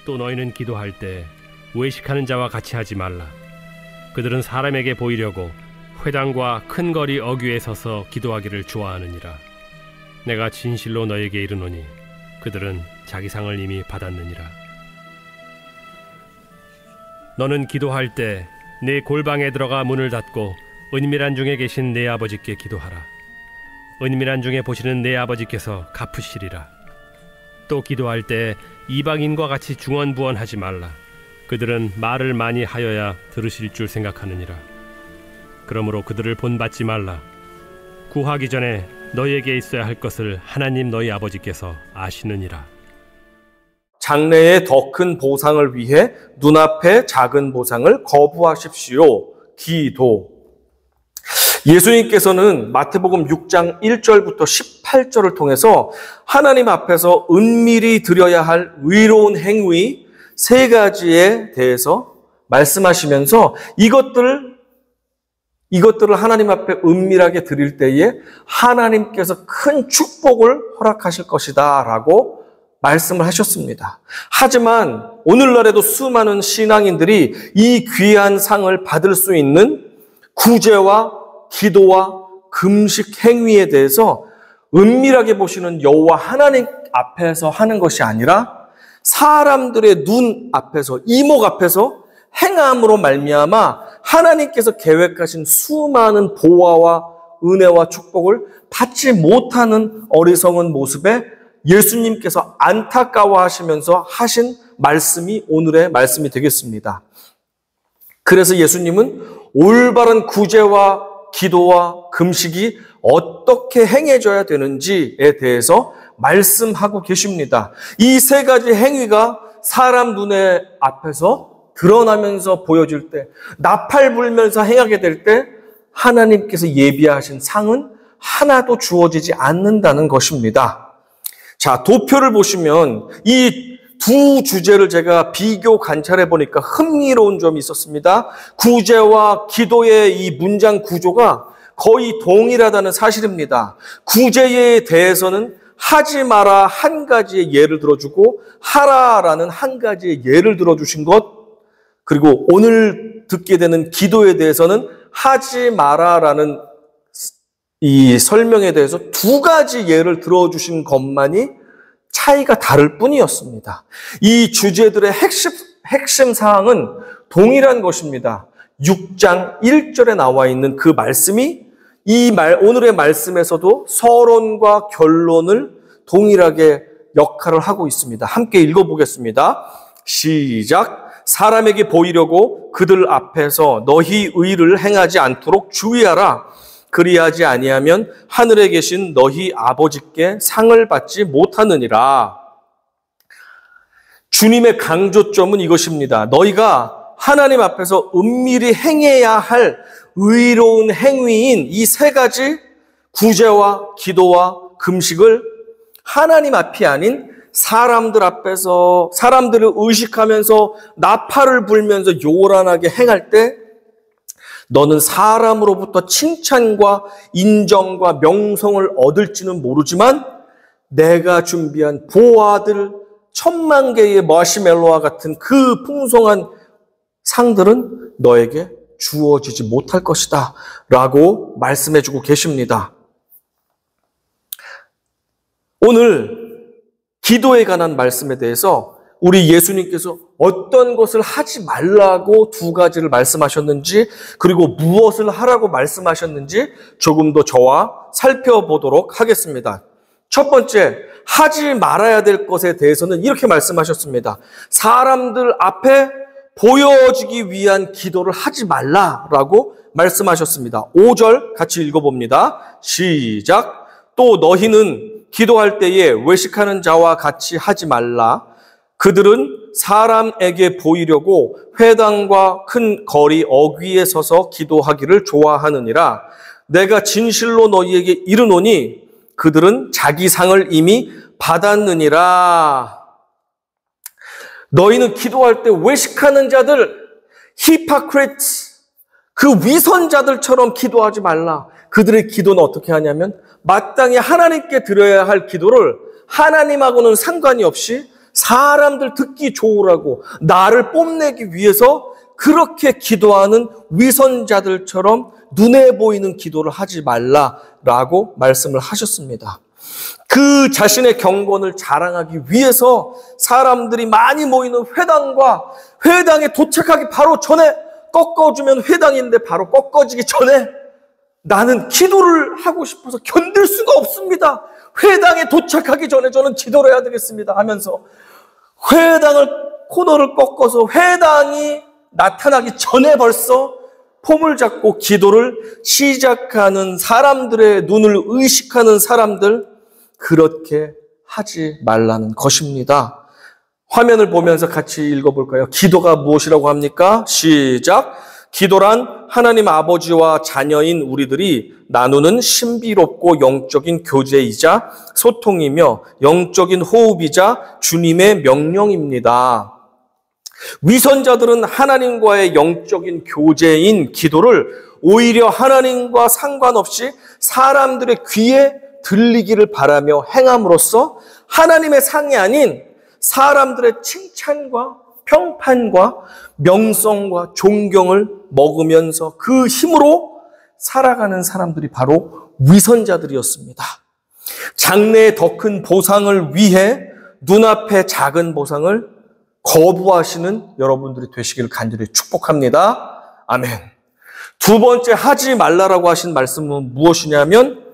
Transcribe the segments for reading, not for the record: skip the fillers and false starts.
또 너희는 기도할 때 외식하는 자와 같이 하지 말라. 그들은 사람에게 보이려고 회당과 큰 거리 어귀에 서서 기도하기를 좋아하느니라. 내가 진실로 너에게 이르노니 그들은 자기 상을 이미 받았느니라. 너는 기도할 때 네 골방에 들어가 문을 닫고 은밀한 중에 계신 네 아버지께 기도하라. 은밀한 중에 보시는 네 아버지께서 갚으시리라. 또 기도할 때 이방인과 같이 중언부언하지 말라. 그들은 말을 많이 하여야 들으실 줄 생각하느니라. 그러므로 그들을 본받지 말라. 구하기 전에 너희에게 있어야 할 것을 하나님 너희 아버지께서 아시느니라. 장래의 더 큰 보상을 위해 눈앞의 작은 보상을 거부하십시오. 기도. 예수님께서는 마태복음 6장 1절부터 18절을 통해서 하나님 앞에서 은밀히 드려야 할 의로운 행위 3가지에 대해서 말씀하시면서 이것들을 하나님 앞에 은밀하게 드릴 때에 하나님께서 큰 축복을 허락하실 것이다 라고 말씀을 하셨습니다. 하지만 오늘날에도 수많은 신앙인들이 이 귀한 상을 받을 수 있는 구제와 기도와 금식 행위에 대해서 은밀하게 보시는 여호와 하나님 앞에서 하는 것이 아니라 사람들의 눈 앞에서, 이목 앞에서 행함으로 말미암아 하나님께서 계획하신 수많은 보화와 은혜와 축복을 받지 못하는 어리석은 모습에 예수님께서 안타까워하시면서 하신 말씀이 오늘의 말씀이 되겠습니다. 그래서 예수님은 올바른 구제와 기도와 금식이 어떻게 행해져야 되는지에 대해서 말씀하고 계십니다. 이 3가지 행위가 사람 눈에 앞에서 드러나면서 보여질 때, 나팔 불면서 행하게 될 때 하나님께서 예비하신 상은 하나도 주어지지 않는다는 것입니다. 자, 도표를 보시면 이 두 주제를 제가 비교 관찰해 보니까 흥미로운 점이 있었습니다. 구제와 기도의 이 문장 구조가 거의 동일하다는 사실입니다. 구제에 대해서는 하지 마라 한 가지의 예를 들어주고 하라라는 한 가지의 예를 들어주신 것, 그리고 오늘 듣게 되는 기도에 대해서는 하지 마라라는 이 설명에 대해서 2가지 예를 들어주신 것만이 차이가 다를 뿐이었습니다. 이 주제들의 핵심 사항은 동일한 것입니다. 6장 1절에 나와 있는 그 말씀이 오늘의 말씀에서도 서론과 결론을 동일하게 역할을 하고 있습니다. 함께 읽어보겠습니다. 시작. 사람에게 보이려고 그들 앞에서 너희 의를 행하지 않도록 주의하라. 그리하지 아니하면 하늘에 계신 너희 아버지께 상을 받지 못하느니라. 주님의 강조점은 이것입니다. 너희가 하나님 앞에서 은밀히 행해야 할 의로운 행위인 이 3가지 구제와 기도와 금식을 하나님 앞이 아닌 사람들 앞에서 사람들을 의식하면서 나팔을 불면서 요란하게 행할 때 너는 사람으로부터 칭찬과 인정과 명성을 얻을지는 모르지만 내가 준비한 보화들 10,000,000 개의 마시멜로와 같은 그 풍성한 상들은 너에게 주어지지 못할 것이다 라고 말씀해주고 계십니다. 오늘 기도에 관한 말씀에 대해서 우리 예수님께서 어떤 것을 하지 말라고 2가지를 말씀하셨는지, 그리고 무엇을 하라고 말씀하셨는지 조금 더 저와 살펴보도록 하겠습니다. 첫 번째, 하지 말아야 될 것에 대해서는 이렇게 말씀하셨습니다. 사람들 앞에 보여지기 위한 기도를 하지 말라라고 말씀하셨습니다. 5절 같이 읽어봅니다. 시작. 또 너희는 기도할 때에 외식하는 자와 같이 하지 말라. 그들은 사람에게 보이려고 회당과 큰 거리 어귀에 서서 기도하기를 좋아하느니라. 내가 진실로 너희에게 이르노니 그들은 자기 상을 이미 받았느니라. 너희는 기도할 때 외식하는 자들, 히포크리트, 그 위선자들처럼 기도하지 말라. 그들의 기도는 어떻게 하냐면 마땅히 하나님께 드려야 할 기도를 하나님하고는 상관이 없이 사람들 듣기 좋으라고 나를 뽐내기 위해서 그렇게 기도하는 위선자들처럼 눈에 보이는 기도를 하지 말라라고 말씀을 하셨습니다. 그 자신의 경건을 자랑하기 위해서 사람들이 많이 모이는 회당에 도착하기 바로 전에 꺾어주면 회당인데 바로 꺾어지기 전에 나는 기도를 하고 싶어서 견딜 수가 없습니다. 회당에 도착하기 전에 저는 기도를 해야 되겠습니다 하면서 코너를 꺾어서 회당이 나타나기 전에 벌써 폼을 잡고 기도를 시작하는 사람들의 눈을 의식하는 사람들, 그렇게 하지 말라는 것입니다. 화면을 보면서 같이 읽어볼까요? 기도가 무엇이라고 합니까? 시작! 기도란 하나님 아버지와 자녀인 우리들이 나누는 신비롭고 영적인 교제이자 소통이며 영적인 호흡이자 주님의 명령입니다. 위선자들은 하나님과의 영적인 교제인 기도를 오히려 하나님과 상관없이 사람들의 귀에 들리기를 바라며 행함으로써 하나님의 상이 아닌 사람들의 칭찬과 평판과 명성과 존경을 먹으면서 그 힘으로 살아가는 사람들이 바로 위선자들이었습니다. 장래의 더 큰 보상을 위해 눈앞의 작은 보상을 거부하시는 여러분들이 되시기를 간절히 축복합니다. 아멘. 두 번째 하지 말라라고 하신 말씀은 무엇이냐면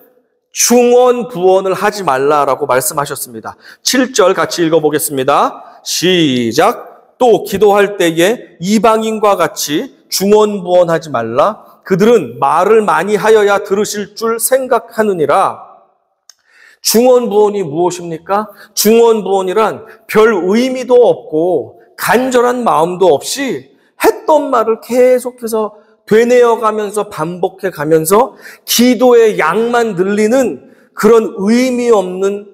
중언부언을 하지 말라라고 말씀하셨습니다. 7절 같이 읽어보겠습니다. 시작! 또 기도할 때에 이방인과 같이 중언부언하지 말라. 그들은 말을 많이 하여야 들으실 줄 생각하느니라. 중언부언이 무엇입니까? 중언부언이란 별 의미도 없고 간절한 마음도 없이 했던 말을 계속해서 되뇌어가면서 반복해가면서 기도의 양만 늘리는 그런 의미 없는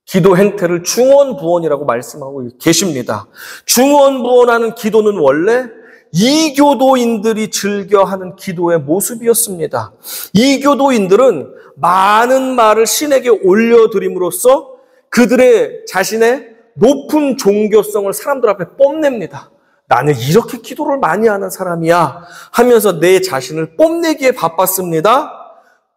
기도 행태를 중언부언이라고 말씀하고 계십니다. 중언부언하는 기도는 원래 이교도인들이 즐겨하는 기도의 모습이었습니다. 이교도인들은 많은 말을 신에게 올려드림으로써 그들의 자신의 높은 종교성을 사람들 앞에 뽐냅니다. 나는 이렇게 기도를 많이 하는 사람이야 하면서 내 자신을 뽐내기에 바빴습니다.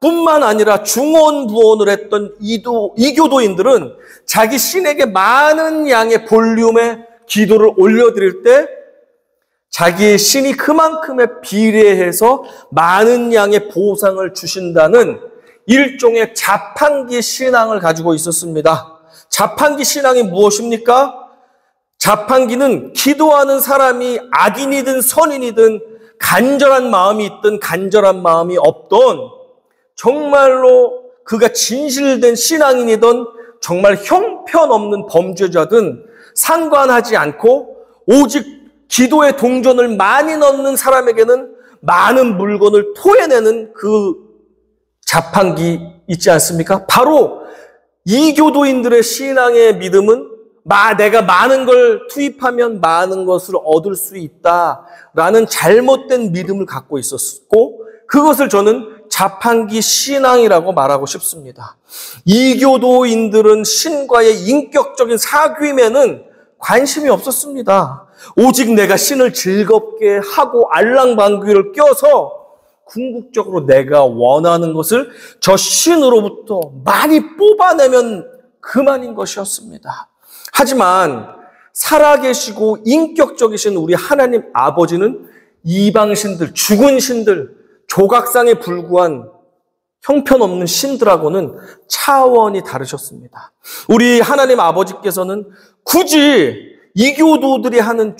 뿐만 아니라 중언부언을 했던 이교도인들은 자기 신에게 많은 양의 볼륨의 기도를 올려드릴 때 자기의 신이 그만큼에 비례해서 많은 양의 보상을 주신다는 일종의 자판기 신앙을 가지고 있었습니다. 자판기 신앙이 무엇입니까? 자판기는 기도하는 사람이 악인이든 선인이든 간절한 마음이 있든 간절한 마음이 없든 정말로 그가 진실된 신앙인이든 정말 형편없는 범죄자든 상관하지 않고 오직 기도의 동전을 많이 넣는 사람에게는 많은 물건을 토해내는 그 자판기 있지 않습니까? 바로 이교도인들의 신앙의 믿음은 내가 많은 걸 투입하면 많은 것을 얻을 수 있다라는 잘못된 믿음을 갖고 있었고 그것을 저는 자판기 신앙이라고 말하고 싶습니다. 이교도인들은 신과의 인격적인 사귐에는 관심이 없었습니다. 오직 내가 신을 즐겁게 하고 알랑방귀를 껴서 궁극적으로 내가 원하는 것을 저 신으로부터 많이 뽑아내면 그만인 것이었습니다. 하지만 살아계시고 인격적이신 우리 하나님 아버지는 이방신들, 죽은 신들, 조각상에 불과한 형편없는 신들하고는 차원이 다르셨습니다. 우리 하나님 아버지께서는 굳이 이교도들이 하는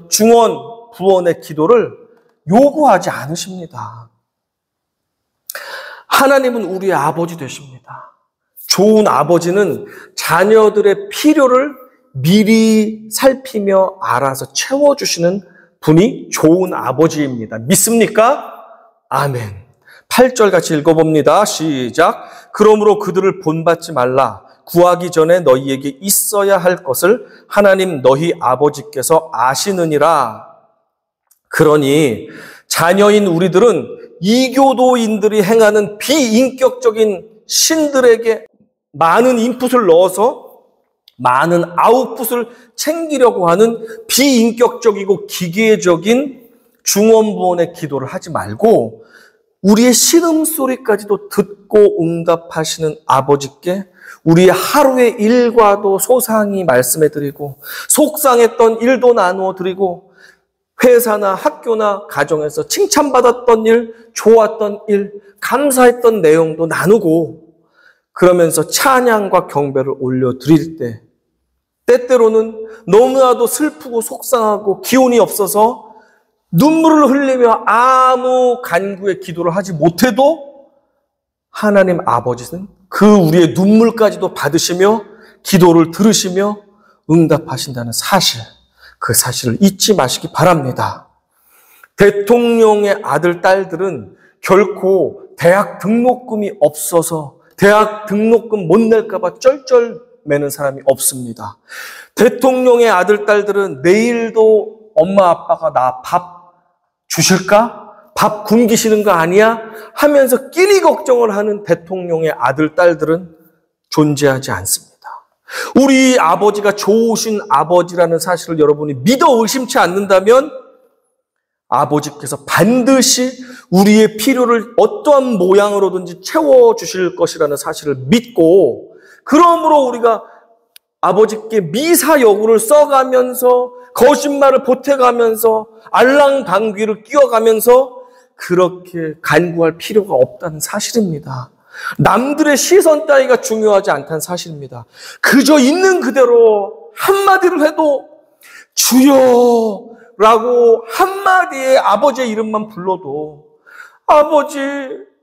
중언부언의 기도를 요구하지 않으십니다. 하나님은 우리의 아버지 되십니다. 좋은 아버지는 자녀들의 필요를 미리 살피며 알아서 채워주시는 분이 좋은 아버지입니다. 믿습니까? 아멘. 8절 같이 읽어봅니다. 시작. 그러므로 그들을 본받지 말라. 구하기 전에 너희에게 있어야 할 것을 하나님 너희 아버지께서 아시느니라. 그러니 자녀인 우리들은 이교도인들이 행하는 비인격적인 신들에게 많은 인풋을 넣어서 많은 아웃풋을 챙기려고 하는 비인격적이고 기계적인 중원부원의 기도를 하지 말고 우리의 신음소리까지도 듣고 응답하시는 아버지께 우리의 하루의 일과도 소상히 말씀해드리고 속상했던 일도 나누어드리고 회사나 학교나 가정에서 칭찬받았던 일, 좋았던 일, 감사했던 내용도 나누고 그러면서 찬양과 경배를 올려드릴 때 때때로는 너무나도 슬프고 속상하고 기운이 없어서 눈물을 흘리며 아무 간구의 기도를 하지 못해도 하나님 아버지는 그 우리의 눈물까지도 받으시며 기도를 들으시며 응답하신다는 사실, 그 사실을 잊지 마시기 바랍니다. 대통령의 아들, 딸들은 결코 대학 등록금이 없어서 대학 등록금 못 낼까 봐 쩔쩔 매는 사람이 없습니다. 대통령의 아들, 딸들은 내일도 엄마, 아빠가 나 밥 주실까? 밥 굶기시는 거 아니야? 하면서 끼니 걱정을 하는 대통령의 아들, 딸들은 존재하지 않습니다. 우리 아버지가 좋으신 아버지라는 사실을 여러분이 믿어 의심치 않는다면 아버지께서 반드시 우리의 필요를 어떠한 모양으로든지 채워주실 것이라는 사실을 믿고 그러므로 우리가 아버지께 미사여구를 써가면서 거짓말을 보태가면서 알랑방귀를 끼워가면서 그렇게 간구할 필요가 없다는 사실입니다. 남들의 시선 따위가 중요하지 않다는 사실입니다. 그저 있는 그대로 한마디를 해도 주여 라고 한마디의 아버지의 이름만 불러도 아버지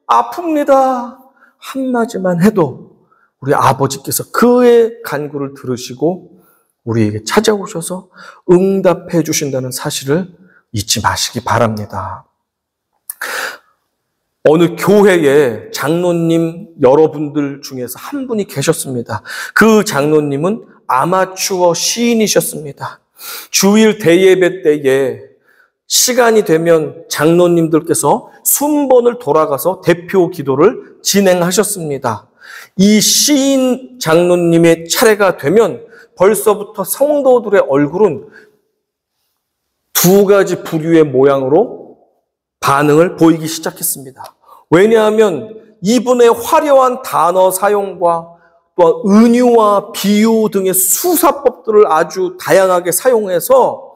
아픕니다 한마디만 해도 우리 아버지께서 그의 간구를 들으시고 우리에게 찾아오셔서 응답해 주신다는 사실을 잊지 마시기 바랍니다. 어느 교회에 장로님 여러분들 중에서 한 분이 계셨습니다. 그 장로님은 아마추어 시인이셨습니다. 주일 대예배 때에 시간이 되면 장로님들께서 순번을 돌아가서 대표 기도를 진행하셨습니다. 이 시인 장로님의 차례가 되면 벌써부터 성도들의 얼굴은 두 가지 부류의 모양으로 반응을 보이기 시작했습니다. 왜냐하면 이분의 화려한 단어 사용과 또 은유와 비유 등의 수사법들을 아주 다양하게 사용해서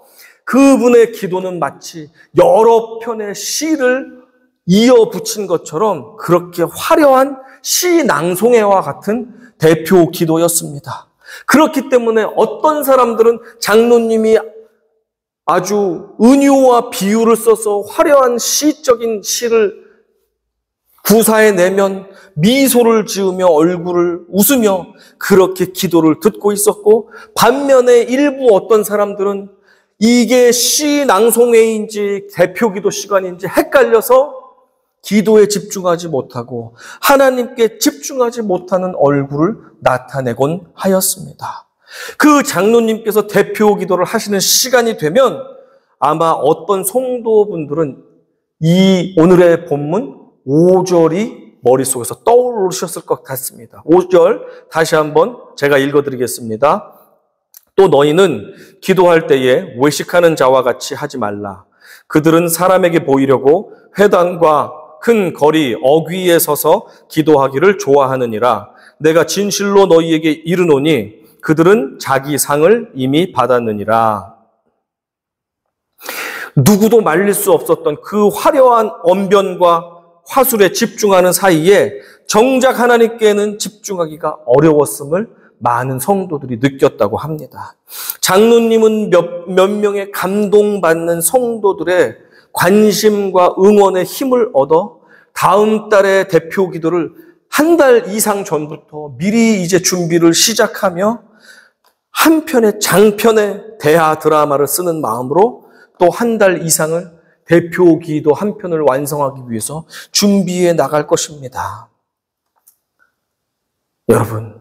그분의 기도는 마치 여러 편의 시를 이어붙인 것처럼 그렇게 화려한 시 낭송회와 같은 대표 기도였습니다. 그렇기 때문에 어떤 사람들은 장로님이 아주 은유와 비유를 써서 화려한 시적인 시를 구사해내면 미소를 지으며 얼굴을 웃으며 그렇게 기도를 듣고 있었고 반면에 일부 어떤 사람들은 이게 시 낭송회인지 대표 기도 시간인지 헷갈려서 기도에 집중하지 못하고 하나님께 집중하지 못하는 얼굴을 나타내곤 하였습니다. 그 장로님께서 대표 기도를 하시는 시간이 되면 아마 어떤 성도분들은 이 오늘의 본문 5절이 머릿속에서 떠오르셨을 것 같습니다. 5절 다시 한번 제가 읽어드리겠습니다. 또 너희는 기도할 때에 외식하는 자와 같이 하지 말라. 그들은 사람에게 보이려고 회당과 큰 거리 어귀에 서서 기도하기를 좋아하느니라. 내가 진실로 너희에게 이르노니 그들은 자기 상을 이미 받았느니라. 누구도 말릴 수 없었던 그 화려한 언변과 화술에 집중하는 사이에 정작 하나님께는 집중하기가 어려웠음을 많은 성도들이 느꼈다고 합니다. 장로님은 몇 명의 감동받는 성도들의 관심과 응원의 힘을 얻어 다음 달의 대표 기도를 한 달 이상 전부터 미리 이제 준비를 시작하며 한 편의 장편의 대하 드라마를 쓰는 마음으로 또 한 달 이상을 대표 기도 한 편을 완성하기 위해서 준비해 나갈 것입니다. 여러분,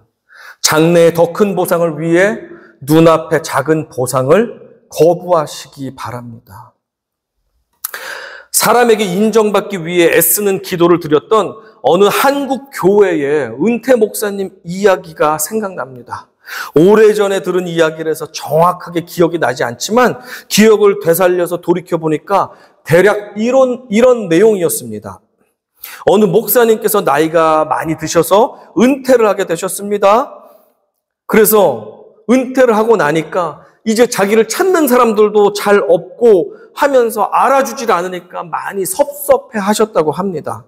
장래의 더 큰 보상을 위해 눈앞의 작은 보상을 거부하시기 바랍니다. 사람에게 인정받기 위해 애쓰는 기도를 드렸던 어느 한국 교회의 은퇴 목사님 이야기가 생각납니다. 오래전에 들은 이야기라서 정확하게 기억이 나지 않지만 기억을 되살려서 돌이켜보니까 대략 이런 내용이었습니다. 어느 목사님께서 나이가 많이 드셔서 은퇴를 하게 되셨습니다. 그래서 은퇴를 하고 나니까 이제 자기를 찾는 사람들도 잘 없고 하면서 알아주질 않으니까 많이 섭섭해 하셨다고 합니다.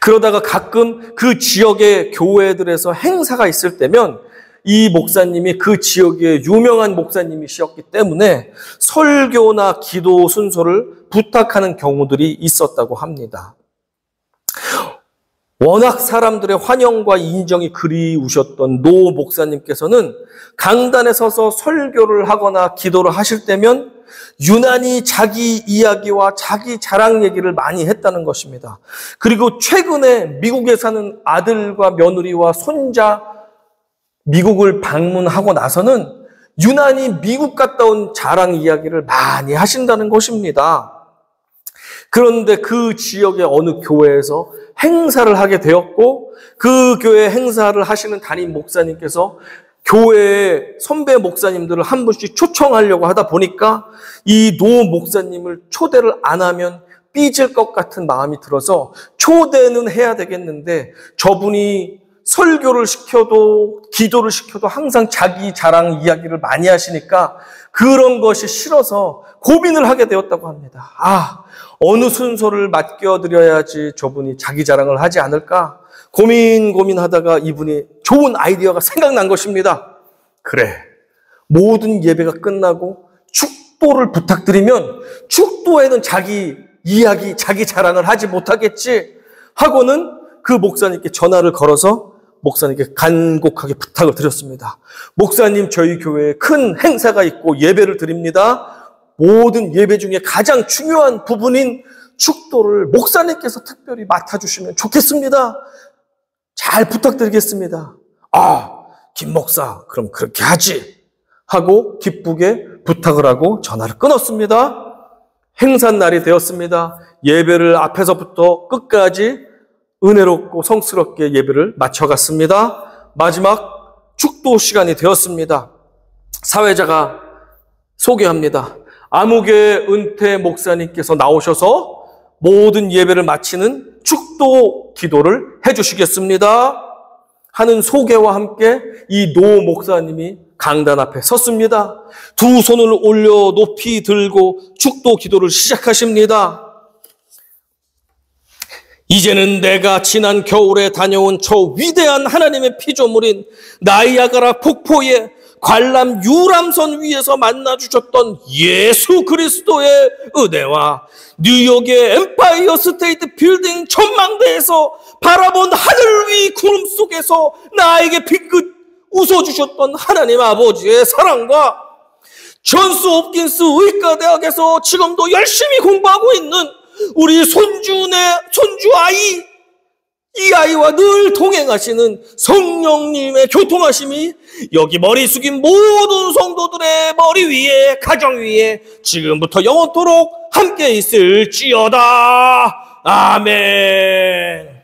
그러다가 가끔 그 지역의 교회들에서 행사가 있을 때면 이 목사님이 그 지역의 유명한 목사님이셨기 때문에 설교나 기도 순서를 부탁하는 경우들이 있었다고 합니다. 워낙 사람들의 환영과 인정이 그리우셨던 노 목사님께서는 강단에 서서 설교를 하거나 기도를 하실 때면 유난히 자기 이야기와 자기 자랑 얘기를 많이 했다는 것입니다. 그리고 최근에 미국에 사는 아들과 며느리와 손자 미국을 방문하고 나서는 유난히 미국 갔다 온 자랑 이야기를 많이 하신다는 것입니다. 그런데 그 지역의 어느 교회에서 행사를 하게 되었고 그 교회 행사를 하시는 담임 목사님께서 교회의 선배 목사님들을 한 분씩 초청하려고 하다 보니까 이 노 목사님을 초대를 안 하면 삐질 것 같은 마음이 들어서 초대는 해야 되겠는데 저분이 설교를 시켜도 기도를 시켜도 항상 자기 자랑 이야기를 많이 하시니까 그런 것이 싫어서 고민을 하게 되었다고 합니다. 어느 순서를 맡겨드려야지 저분이 자기 자랑을 하지 않을까 고민하다가 이분이 좋은 아이디어가 생각난 것입니다. 그래, 모든 예배가 끝나고 축도를 부탁드리면 축도에는 자기 이야기, 자기 자랑을 하지 못하겠지 하고는 그 목사님께 전화를 걸어서 목사님께 간곡하게 부탁을 드렸습니다. 목사님, 저희 교회에 큰 행사가 있고 예배를 드립니다. 모든 예배 중에 가장 중요한 부분인 축도를 목사님께서 특별히 맡아주시면 좋겠습니다. 잘 부탁드리겠습니다. 김 목사, 그럼 그렇게 하지 하고 기쁘게 부탁을 하고 전화를 끊었습니다. 행사 날이 되었습니다. 예배를 앞에서부터 끝까지 은혜롭고 성스럽게 예배를 마쳐갔습니다. 마지막 축도 시간이 되었습니다. 사회자가 소개합니다. 아무개 은퇴 목사님께서 나오셔서 모든 예배를 마치는 축도 기도를 해주시겠습니다 하는 소개와 함께 이 노 목사님이 강단 앞에 섰습니다. 두 손을 올려 높이 들고 축도 기도를 시작하십니다. 이제는 내가 지난 겨울에 다녀온 저 위대한 하나님의 피조물인 나이아가라 폭포의 관람 유람선 위에서 만나주셨던 예수 그리스도의 은혜와 뉴욕의 엠파이어 스테이트 빌딩 전망대에서 바라본 하늘 위 구름 속에서 나에게 빙긋 웃어주셨던 하나님 아버지의 사랑과 존스 홉킨스 의과대학에서 지금도 열심히 공부하고 있는 우리 손주 아이, 이 아이와 늘 동행하시는 성령님의 교통하심이 여기 머리 숙인 모든 성도들의 머리 위에, 가정 위에 지금부터 영원토록 함께 있을지어다. 아멘.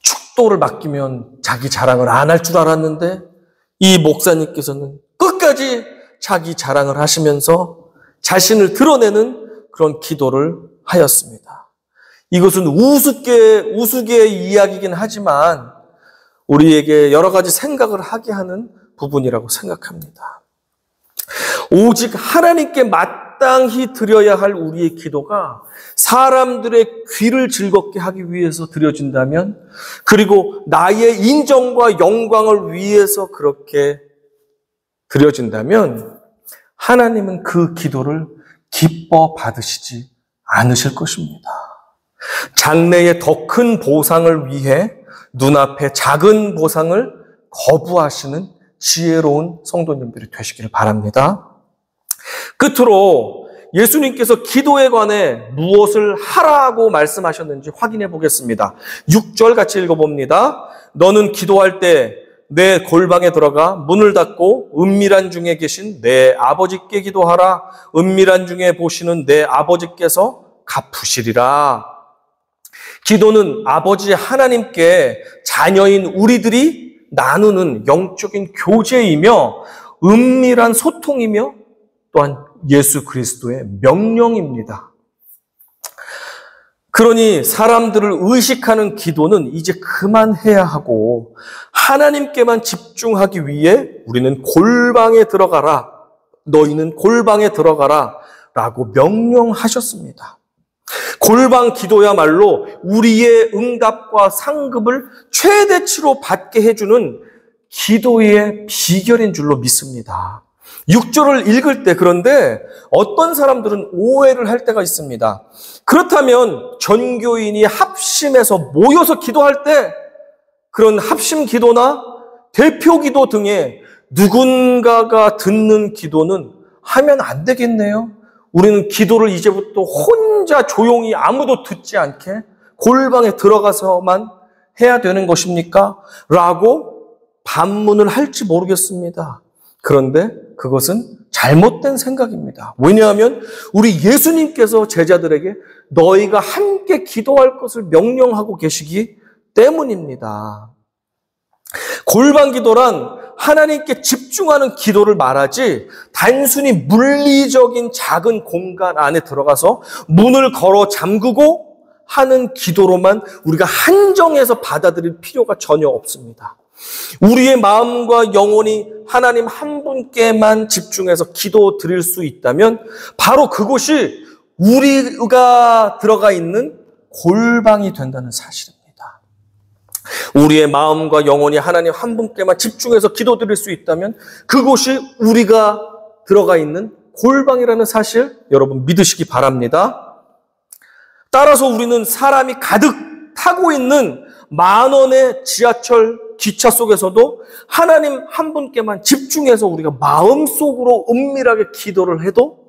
축도를 맡기면 자기 자랑을 안 할 줄 알았는데 이 목사님께서는 끝까지 자기 자랑을 하시면서 자신을 드러내는 그런 기도를 하였습니다. 이것은 우스개의 이야기이긴 하지만 우리에게 여러 가지 생각을 하게 하는 부분이라고 생각합니다. 오직 하나님께 마땅히 드려야 할 우리의 기도가 사람들의 귀를 즐겁게 하기 위해서 드려진다면, 그리고 나의 인정과 영광을 위해서 그렇게 드려진다면 하나님은 그 기도를 기뻐 받으시지 않으실 것입니다. 장래의 더 큰 보상을 위해 눈앞의 작은 보상을 거부하시는 지혜로운 성도님들이 되시기를 바랍니다. 끝으로 예수님께서 기도에 관해 무엇을 하라고 말씀하셨는지 확인해 보겠습니다. 6절 같이 읽어봅니다. 너는 기도할 때 내 골방에 들어가 문을 닫고 은밀한 중에 계신 내 아버지께 기도하라. 은밀한 중에 보시는 내 아버지께서 갚으시리라. 기도는 아버지 하나님께 자녀인 우리들이 나누는 영적인 교제이며 은밀한 소통이며 또한 예수 그리스도의 명령입니다. 그러니 사람들을 의식하는 기도는 이제 그만해야 하고 하나님께만 집중하기 위해 우리는 골방에 들어가라. 너희는 골방에 들어가라 라고 명령하셨습니다. 골방 기도야말로 우리의 응답과 상급을 최대치로 받게 해주는 기도의 비결인 줄로 믿습니다. 6절을 읽을 때 그런데 어떤 사람들은 오해를 할 때가 있습니다. 그렇다면 전교인이 합심해서 모여서 기도할 때 그런 합심 기도나 대표 기도 등의 누군가가 듣는 기도는 하면 안 되겠네요. 우리는 기도를 이제부터 혼자 조용히 아무도 듣지 않게 골방에 들어가서만 해야 되는 것입니까? 라고 반문을 할지 모르겠습니다. 그런데 그것은 잘못된 생각입니다. 왜냐하면 우리 예수님께서 제자들에게 너희가 함께 기도할 것을 명령하고 계시기 때문입니다. 골방 기도란 하나님께 집중하는 기도를 말하지 단순히 물리적인 작은 공간 안에 들어가서 문을 걸어 잠그고 하는 기도로만 우리가 한정해서 받아들일 필요가 전혀 없습니다. 우리의 마음과 영혼이 하나님 한 분께만 집중해서 기도 드릴 수 있다면 바로 그곳이 우리가 들어가 있는 골방이 된다는 사실입니다. 우리의 마음과 영혼이 하나님 한 분께만 집중해서 기도 드릴 수 있다면 그곳이 우리가 들어가 있는 골방이라는 사실 여러분 믿으시기 바랍니다. 따라서 우리는 사람이 가득 타고 있는 만원의 지하철 기차 속에서도 하나님 한 분께만 집중해서 우리가 마음속으로 은밀하게 기도를 해도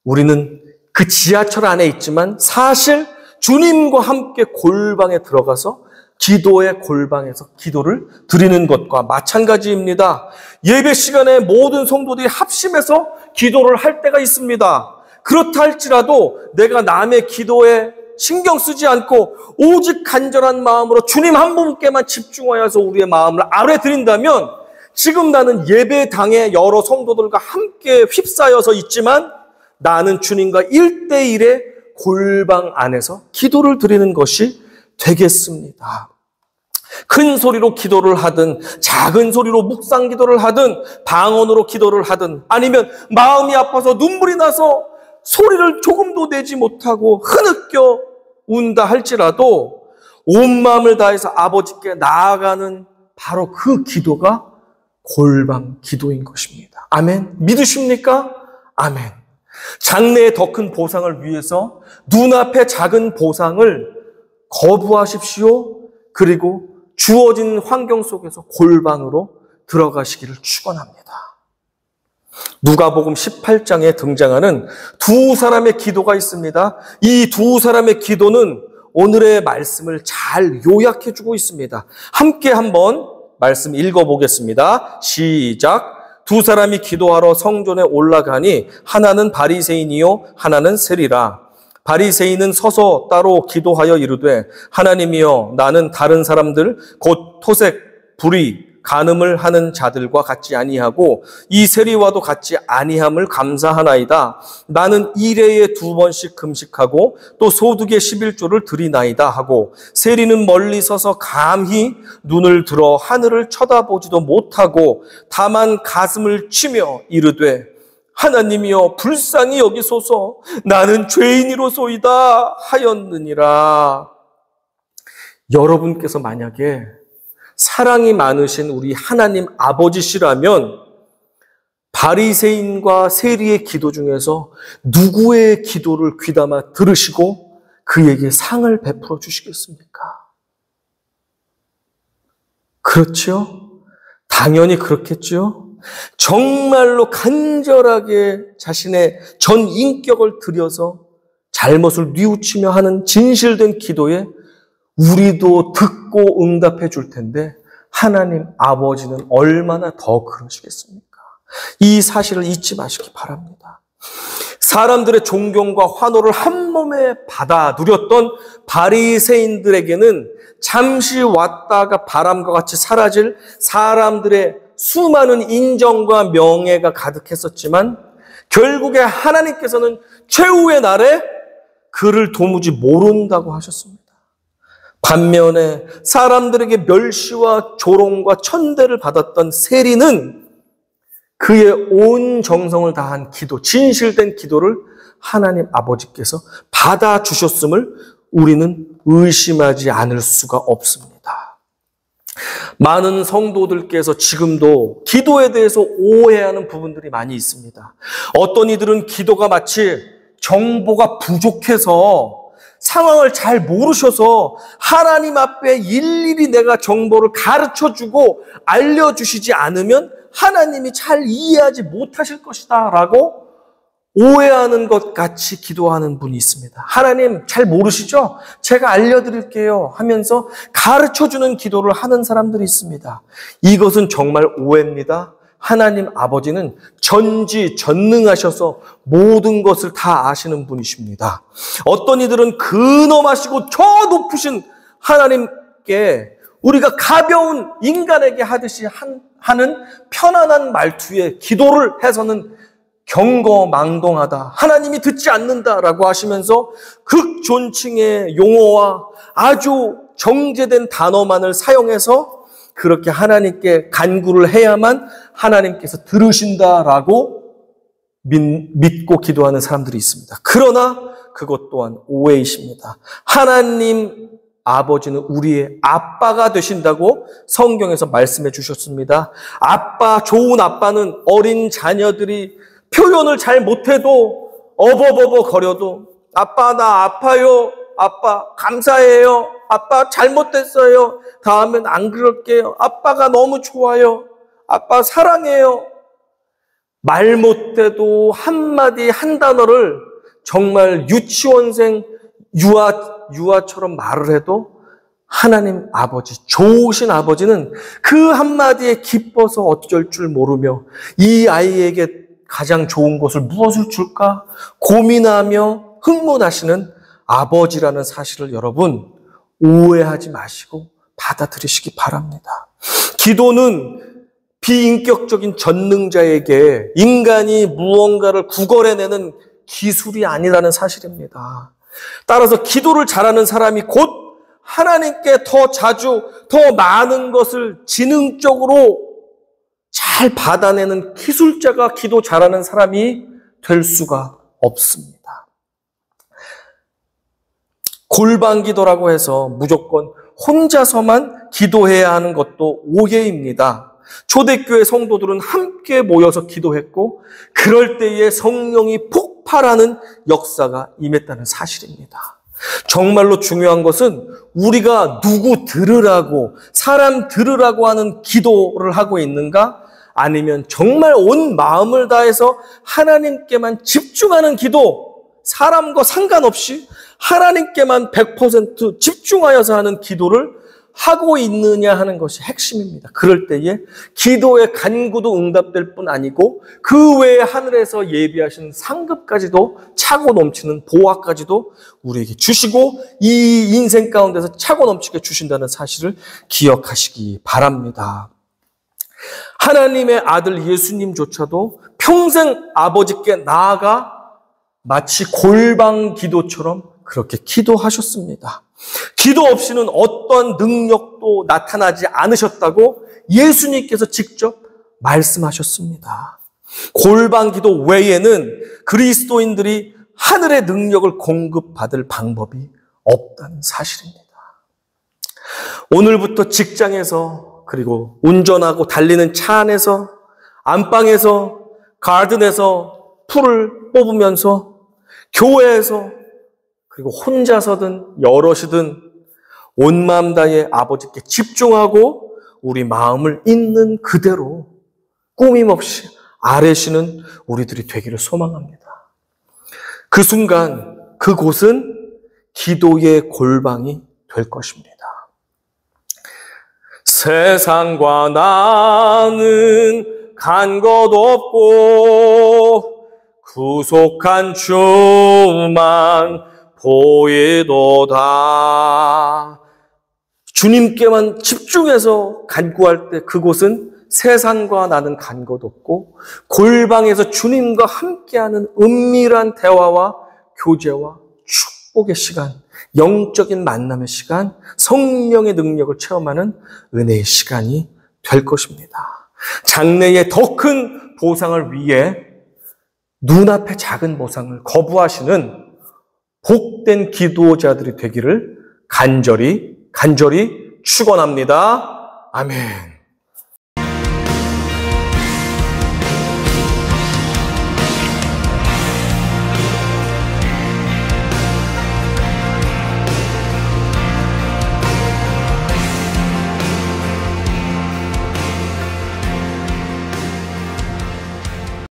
우리는 그 지하철 안에 있지만 사실 주님과 함께 골방에 들어가서 기도의 골방에서 기도를 드리는 것과 마찬가지입니다. 예배 시간에 모든 성도들이 합심해서 기도를 할 때가 있습니다. 그렇다 할지라도 내가 남의 기도에 신경 쓰지 않고 오직 간절한 마음으로 주님 한 분께만 집중하여서 우리의 마음을 아뢰 드린다면 지금 나는 예배당에 여러 성도들과 함께 휩싸여서 있지만 나는 주님과 1대1의 골방 안에서 기도를 드리는 것이 되겠습니다. 큰 소리로 기도를 하든 작은 소리로 묵상 기도를 하든 방언으로 기도를 하든 아니면 마음이 아파서 눈물이 나서 소리를 조금도 내지 못하고 흐느껴 운다 할지라도 온 마음을 다해서 아버지께 나아가는 바로 그 기도가 골방 기도인 것입니다. 아멘. 믿으십니까? 아멘. 장래의 더 큰 보상을 위해서 눈앞의 작은 보상을 거부하십시오. 그리고 주어진 환경 속에서 골방으로 들어가시기를 축원합니다. 누가복음 18장에 등장하는 두 사람의 기도가 있습니다. 이 두 사람의 기도는 오늘의 말씀을 잘 요약해주고 있습니다. 함께 한번 말씀 읽어보겠습니다. 시작. 두 사람이 기도하러 성전에 올라가니 하나는 바리새인이요 하나는 세리라. 바리새인은 서서 따로 기도하여 이르되 하나님이여 나는 다른 사람들 곧 토색, 불의, 간음을 하는 자들과 같지 아니하고 이 세리와도 같지 아니함을 감사하나이다. 나는 일회에 2번씩 금식하고 또 소득의 11조를 드리나이다 하고 세리는 멀리 서서 감히 눈을 들어 하늘을 쳐다보지도 못하고 다만 가슴을 치며 이르되 하나님이여 불쌍히 여기소서 나는 죄인이로소이다 하였느니라. 여러분께서 만약에 사랑이 많으신 우리 하나님 아버지시라면 바리새인과 세리의 기도 중에서 누구의 기도를 귀담아 들으시고 그에게 상을 베풀어 주시겠습니까? 그렇죠? 당연히 그렇겠죠? 정말로 간절하게 자신의 전 인격을 들여서 잘못을 뉘우치며 하는 진실된 기도에 우리도 듣고 응답해 줄 텐데 하나님 아버지는 얼마나 더 그러시겠습니까? 이 사실을 잊지 마시기 바랍니다. 사람들의 존경과 환호를 한 몸에 받아 누렸던 바리새인들에게는 잠시 왔다가 바람과 같이 사라질 사람들의 수많은 인정과 명예가 가득했었지만 결국에 하나님께서는 최후의 날에 그를 도무지 모른다고 하셨습니다. 반면에 사람들에게 멸시와 조롱과 천대를 받았던 세리는 그의 온 정성을 다한 기도, 진실된 기도를 하나님 아버지께서 받아주셨음을 우리는 의심하지 않을 수가 없습니다. 많은 성도들께서 지금도 기도에 대해서 오해하는 부분들이 많이 있습니다. 어떤 이들은 기도가 마치 정보가 부족해서 상황을 잘 모르셔서 하나님 앞에 일일이 내가 정보를 가르쳐주고 알려주시지 않으면 하나님이 잘 이해하지 못하실 것이다 라고 오해하는 것 같이 기도하는 분이 있습니다. 하나님 잘 모르시죠? 제가 알려드릴게요 하면서 가르쳐주는 기도를 하는 사람들이 있습니다. 이것은 정말 오해입니다. 하나님 아버지는 전지전능하셔서 모든 것을 다 아시는 분이십니다. 어떤 이들은 근엄하시고 저 높으신 하나님께 우리가 가벼운 인간에게 하듯이 하는 편안한 말투에 기도를 해서는 경거망동하다, 하나님이 듣지 않는다라고 하시면서 극존칭의 용어와 아주 정제된 단어만을 사용해서 그렇게 하나님께 간구를 해야만 하나님께서 들으신다라고 믿고 기도하는 사람들이 있습니다. 그러나 그것 또한 오해이십니다. 하나님 아버지는 우리의 아빠가 되신다고 성경에서 말씀해 주셨습니다. 아빠, 좋은 아빠는 어린 자녀들이 표현을 잘 못해도 어버버버 거려도 아빠 나 아파요, 아빠 감사해요, 아빠 잘못됐어요, 다음엔 안 그럴게요, 아빠가 너무 좋아요, 아빠 사랑해요. 말 못해도 한마디 한 단어를 정말 유치원생 유아처럼 말을 해도 하나님 아버지, 좋으신 아버지는 그 한마디에 기뻐서 어쩔 줄 모르며 이 아이에게 가장 좋은 것을 무엇을 줄까 고민하며 흥분하시는 아버지라는 사실을 여러분 오해하지 마시고 받아들이시기 바랍니다. 기도는 비인격적인 전능자에게 인간이 무언가를 구걸해내는 기술이 아니라는 사실입니다. 따라서 기도를 잘하는 사람이 곧 하나님께 더 자주, 더 많은 것을 지능적으로 잘 받아내는 기술자가 기도 잘하는 사람이 될 수가 없습니다. 골방 기도라고 해서 무조건 혼자서만 기도해야 하는 것도 오해입니다. 초대교회 성도들은 함께 모여서 기도했고 그럴 때에 성령이 폭발하는 역사가 임했다는 사실입니다. 정말로 중요한 것은 우리가 누구 들으라고, 사람 들으라고 하는 기도를 하고 있는가? 아니면 정말 온 마음을 다해서 하나님께만 집중하는 기도, 사람과 상관없이 하나님께만 100% 집중하여서 하는 기도를 하고 있느냐 하는 것이 핵심입니다. 그럴 때에 기도의 간구도 응답될 뿐 아니고 그 외에 하늘에서 예비하신 상급까지도 차고 넘치는 보화까지도 우리에게 주시고 이 인생 가운데서 차고 넘치게 주신다는 사실을 기억하시기 바랍니다. 하나님의 아들 예수님조차도 평생 아버지께 나아가 마치 골방 기도처럼 그렇게 기도하셨습니다. 기도 없이는 어떤 능력도 나타나지 않으셨다고 예수님께서 직접 말씀하셨습니다. 골방 기도 외에는 그리스도인들이 하늘의 능력을 공급받을 방법이 없다는 사실입니다. 오늘부터 직장에서, 그리고 운전하고 달리는 차 안에서, 안방에서, 가든에서 풀을 뽑으면서, 교회에서, 그리고 혼자서든 여럿이든 온 마음 다해 아버지께 집중하고 우리 마음을 있는 그대로 꾸밈없이 아뢰시는 우리들이 되기를 소망합니다. 그 순간 그곳은 기도의 골방이 될 것입니다. 세상과 나는 간 것 없고 구속한 주만 보이도다. 주님께만 집중해서 간구할 때 그곳은 세상과 나는 간 것 없고 골방에서 주님과 함께하는 은밀한 대화와 교제와 축복의 시간, 영적인 만남의 시간, 성령의 능력을 체험하는 은혜의 시간이 될 것입니다. 장래의 더 큰 보상을 위해 눈앞의 작은 보상을 거부하시는 복된 기도자들이 되기를 간절히 축원합니다. 아멘.